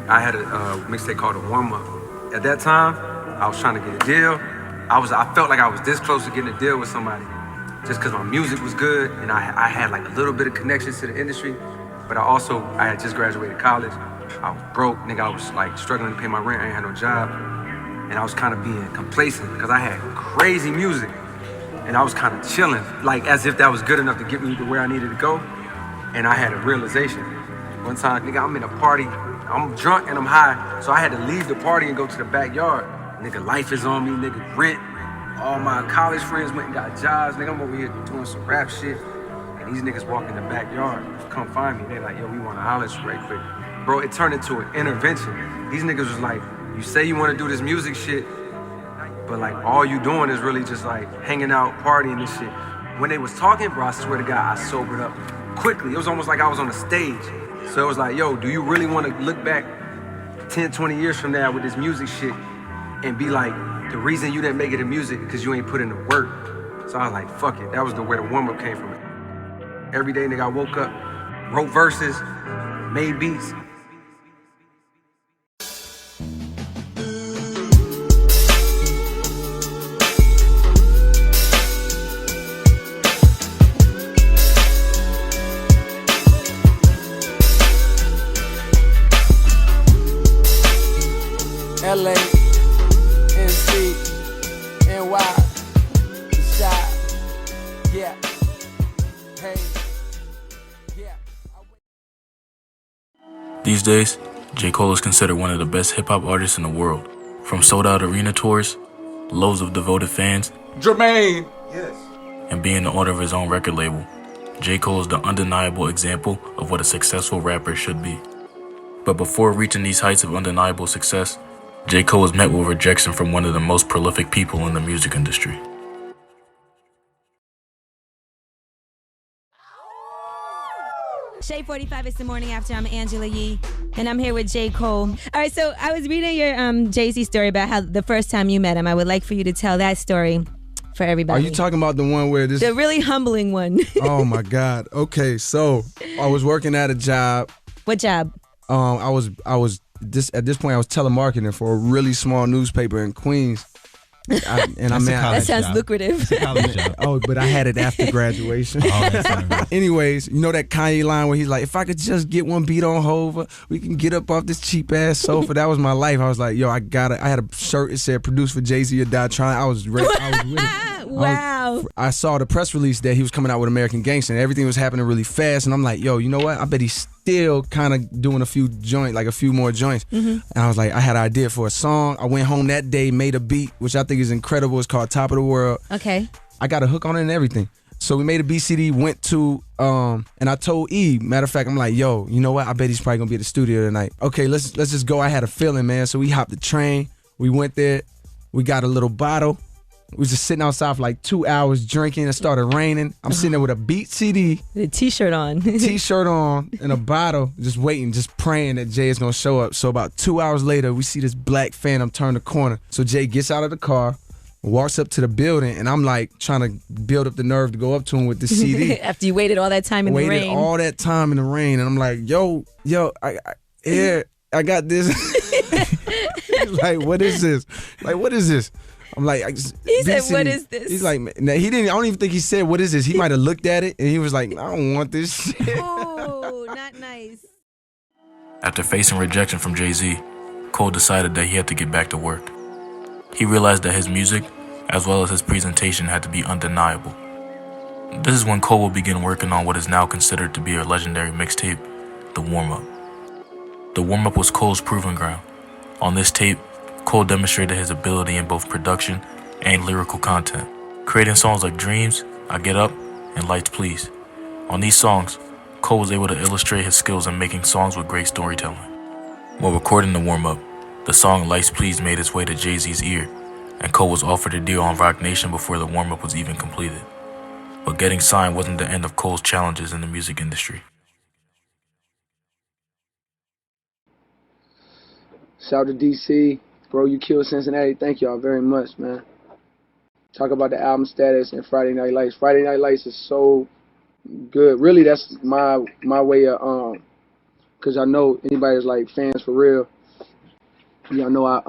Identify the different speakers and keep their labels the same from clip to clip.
Speaker 1: I had a mixtape called A Warm Up. At that time, I was trying to get a deal. I felt like I was this close to getting a deal with somebody, just because my music was good and I had like a little bit of connections to the industry. But I had just graduated college. I was broke, nigga. I was like struggling to pay my rent. I ain't had no job, and I was kind of being complacent because I had crazy music, and I was kind of chilling, like as if that was good enough to get me to where I needed to go. And I had a realization. One time, nigga, I'm in a party, I'm drunk and I'm high, so I had to leave the party and go to the backyard. Nigga, life is on me, nigga, rent. All my college friends went and got jobs. Nigga, I'm over here doing some rap shit. And these niggas walk in the backyard, come find me. They like, yo, we wanna holler at you right quick. Bro, it turned into an intervention. These niggas was like, you say you wanna do this music shit, but like all you doing is really just like hanging out, partying and shit. When they was talking, bro, I swear to God, I sobered up quickly. It was almost like I was on a stage. So it was like, yo, do you really want to look back 10, 20 years from now with this music shit and be like, the reason you didn't make it in music because you ain't put in the work. So I was like, fuck it. That was where the warm-up came from. Every day, nigga, I woke up, wrote verses, made beats.
Speaker 2: LA, NC, NY, the shot, yeah, hey, yeah.
Speaker 3: These days, J. Cole is considered one of the best hip-hop artists in the world. From sold-out arena tours, loads of devoted fans,
Speaker 2: Jermaine,
Speaker 1: Yes.
Speaker 3: and being the owner of his own record label, J. Cole is the undeniable example of what a successful rapper should be. But before reaching these heights of undeniable success, J. Cole was met with rejection from one of the most prolific people in the music industry.
Speaker 4: Shade 45, it's the morning after. I'm Angela Yee, and I'm here with J. Cole. All right, so I was reading your Jay-Z story about how the first time you met him. I would like for you to tell that story for everybody.
Speaker 5: Are you talking about the one where this...
Speaker 4: The really humbling one.
Speaker 5: Oh, my God. Okay, so I was working at a job.
Speaker 4: What job?
Speaker 5: I was at this point I was telemarketing for a really small newspaper in Queens.
Speaker 4: That sounds lucrative.
Speaker 5: Oh, but I had it after graduation. Anyways, you know that Kanye line where he's like, if I could just get one beat on Hova, we can get up off this cheap ass sofa. That was my life. I was like, yo, I had a shirt that said produced for Jay-Z or Die Trying. I was ready. I was with it.
Speaker 4: Wow.
Speaker 5: I saw the press release that he was coming out with American Gangsta and everything was happening really fast. And I'm like, yo, you know what? I bet he's still kind of doing a few more joints. Mm-hmm. And I was like, I had an idea for a song. I went home that day, made a beat, which I think is incredible. It's called Top of the World.
Speaker 4: Okay.
Speaker 5: I got a hook on it and everything. So we made a BCD, went to, and I told E, matter of fact, I'm like, yo, you know what? I bet he's probably gonna be at the studio tonight. Okay, let's just go. I had a feeling, man. So we hopped the train. We went there. We got a little bottle. We was just sitting outside for like 2 hours drinking. It started raining. I'm sitting there with a beat CD.
Speaker 4: The t-shirt on.
Speaker 5: T-shirt on and a bottle, just waiting, just praying that Jay is going to show up. So about 2 hours later, we see this black Phantom turn the corner. So Jay gets out of the car, walks up to the building, and I'm like trying to build up the nerve to go up to him with the CD.
Speaker 4: After you waited all that time in the rain.
Speaker 5: Waited all that time in the rain. And I'm like, yo, I got this. He's like, what is this? Like, what is this? I'm like,
Speaker 4: he said, what is this?
Speaker 5: He's like, I don't even think he said, what is this? He might have looked at it and he was like, I don't want this shit.
Speaker 4: Oh, not nice.
Speaker 3: After facing rejection from Jay-Z, Cole decided that he had to get back to work. He realized that his music, as well as his presentation, had to be undeniable. This is when Cole will begin working on what is now considered to be a legendary mixtape, The Warm Up. The Warm Up was Cole's proving ground. On this tape, Cole demonstrated his ability in both production and lyrical content, creating songs like Dreams, I Get Up, and Lights Please. On these songs, Cole was able to illustrate his skills in making songs with great storytelling. While recording The Warm Up, the song Lights Please made its way to Jay-Z's ear, and Cole was offered a deal on Roc Nation before The Warm Up was even completed. But getting signed wasn't the end of Cole's challenges in the music industry.
Speaker 6: Shout out to DC. Bro, you killed Cincinnati. Thank y'all very much, man. Talk about the album status and Friday Night Lights. Friday Night Lights is so good. Really, that's my way of because I know anybody that's like fans for real. Y'all know I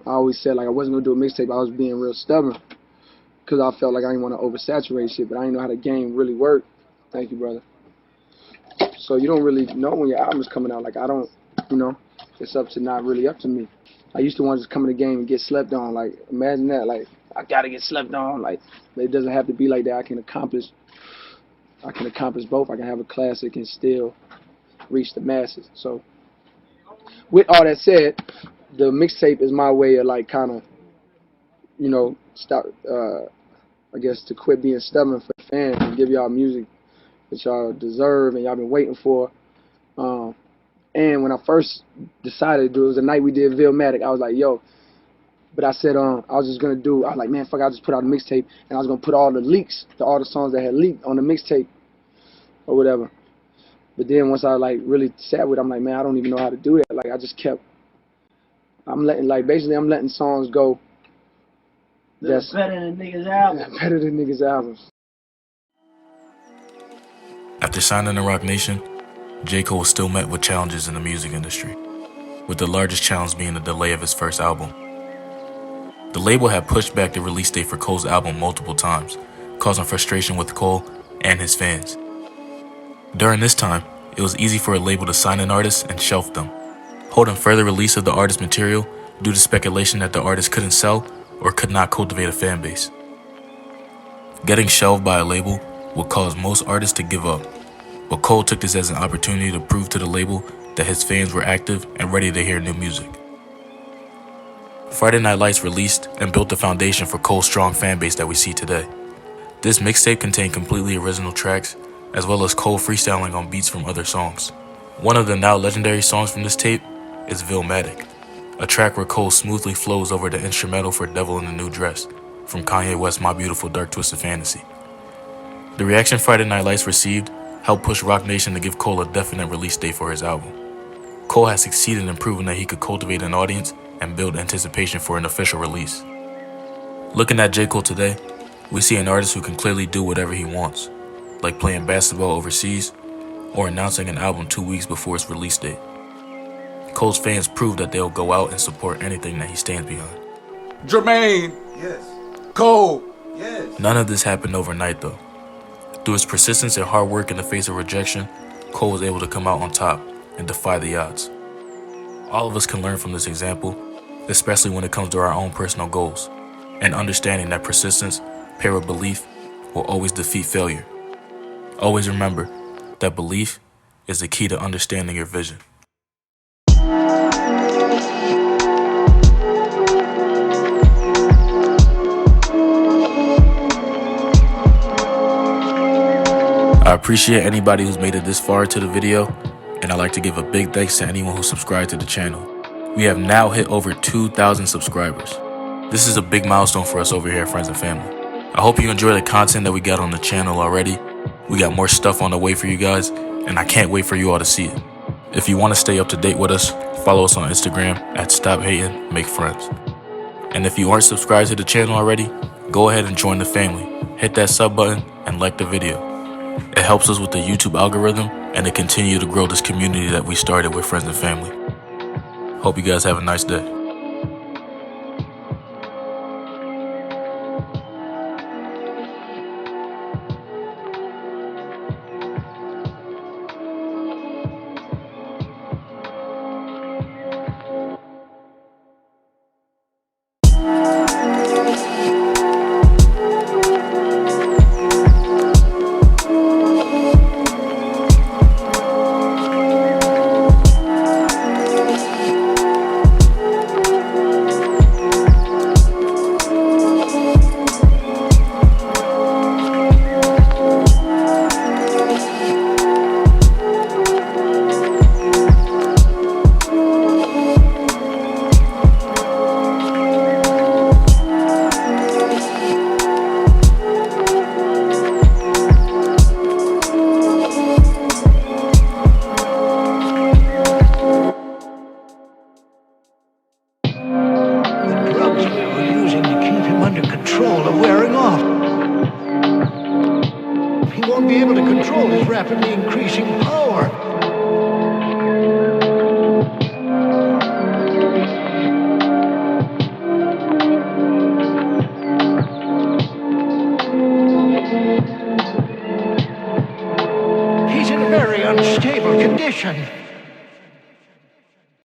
Speaker 6: always said like I wasn't gonna do a mixtape. I was being real stubborn because I felt like I didn't want to oversaturate shit, but I didn't know how the game really worked. Thank you, brother. So you don't really know when your album is coming out. Like I don't, you know, it's not really up to me. I used to want to just come in the game and get slept on. Like imagine that. Like I gotta get slept on. Like it doesn't have to be like that. I can accomplish both. I can have a classic and still reach the masses. So with all that said, the mixtape is my way of like kind of, you know, stop. I guess to quit being stubborn for the fans and give y'all music that y'all deserve and y'all been waiting for. And when I first decided to do it, was the night we did Villmatic. I was like, yo. But I said, I was just gonna do. I was like, man, fuck, I'll just put out a mixtape, and I was gonna put all the leaks, all the songs that had leaked on the mixtape, or whatever. But then once I like really sat with it, I'm like, man, I don't even know how to do that. Like I just kept. I'm letting songs go. That's
Speaker 7: better than niggas' albums.
Speaker 6: Better than niggas' albums.
Speaker 3: After signing to Roc Nation, J. Cole was still met with challenges in the music industry, with the largest challenge being the delay of his first album. The label had pushed back the release date for Cole's album multiple times, causing frustration with Cole and his fans. During this time, it was easy for a label to sign an artist and shelf them, holding further release of the artist's material due to speculation that the artist couldn't sell or could not cultivate a fan base. Getting shelved by a label would cause most artists to give up, but Cole took this as an opportunity to prove to the label that his fans were active and ready to hear new music. Friday Night Lights released and built the foundation for Cole's strong fan base that we see today. This mixtape contained completely original tracks, as well as Cole freestyling on beats from other songs. One of the now legendary songs from this tape is Villmatic, a track where Cole smoothly flows over the instrumental for Devil in a New Dress from Kanye West's My Beautiful Dark Twisted Fantasy. The reaction Friday Night Lights received helped push Roc Nation to give Cole a definite release date for his album. Cole has succeeded in proving that he could cultivate an audience and build anticipation for an official release. Looking at J. Cole today, we see an artist who can clearly do whatever he wants, like playing basketball overseas or announcing an album 2 weeks before its release date. Cole's fans prove that they'll go out and support anything that he stands behind.
Speaker 2: Jermaine.
Speaker 8: Yes.
Speaker 2: Cole.
Speaker 8: Yes.
Speaker 3: None of this happened overnight though. Through his persistence and hard work in the face of rejection, Cole was able to come out on top and defy the odds. All of us can learn from this example, especially when it comes to our own personal goals, and understanding that persistence paired with belief will always defeat failure. Always remember that belief is the key to understanding your vision. I appreciate anybody who's made it this far into the video, and I'd like to give a big thanks to anyone who subscribed to the channel. We have now hit over 2,000 subscribers. This is a big milestone for us over here at Friends and Family. I hope you enjoy the content that we got on the channel already. We got more stuff on the way for you guys, and I can't wait for you all to see it. If you want to stay up to date with us, follow us on Instagram at StopHatingMakeFriends. And if you aren't subscribed to the channel already, go ahead and join the family. Hit that sub button and like the video. It helps us with the YouTube algorithm and to continue to grow this community that we started with Friends and Family. Hope you guys have a nice day.
Speaker 7: He won't be able to control his rapidly increasing power. He's in a very unstable condition.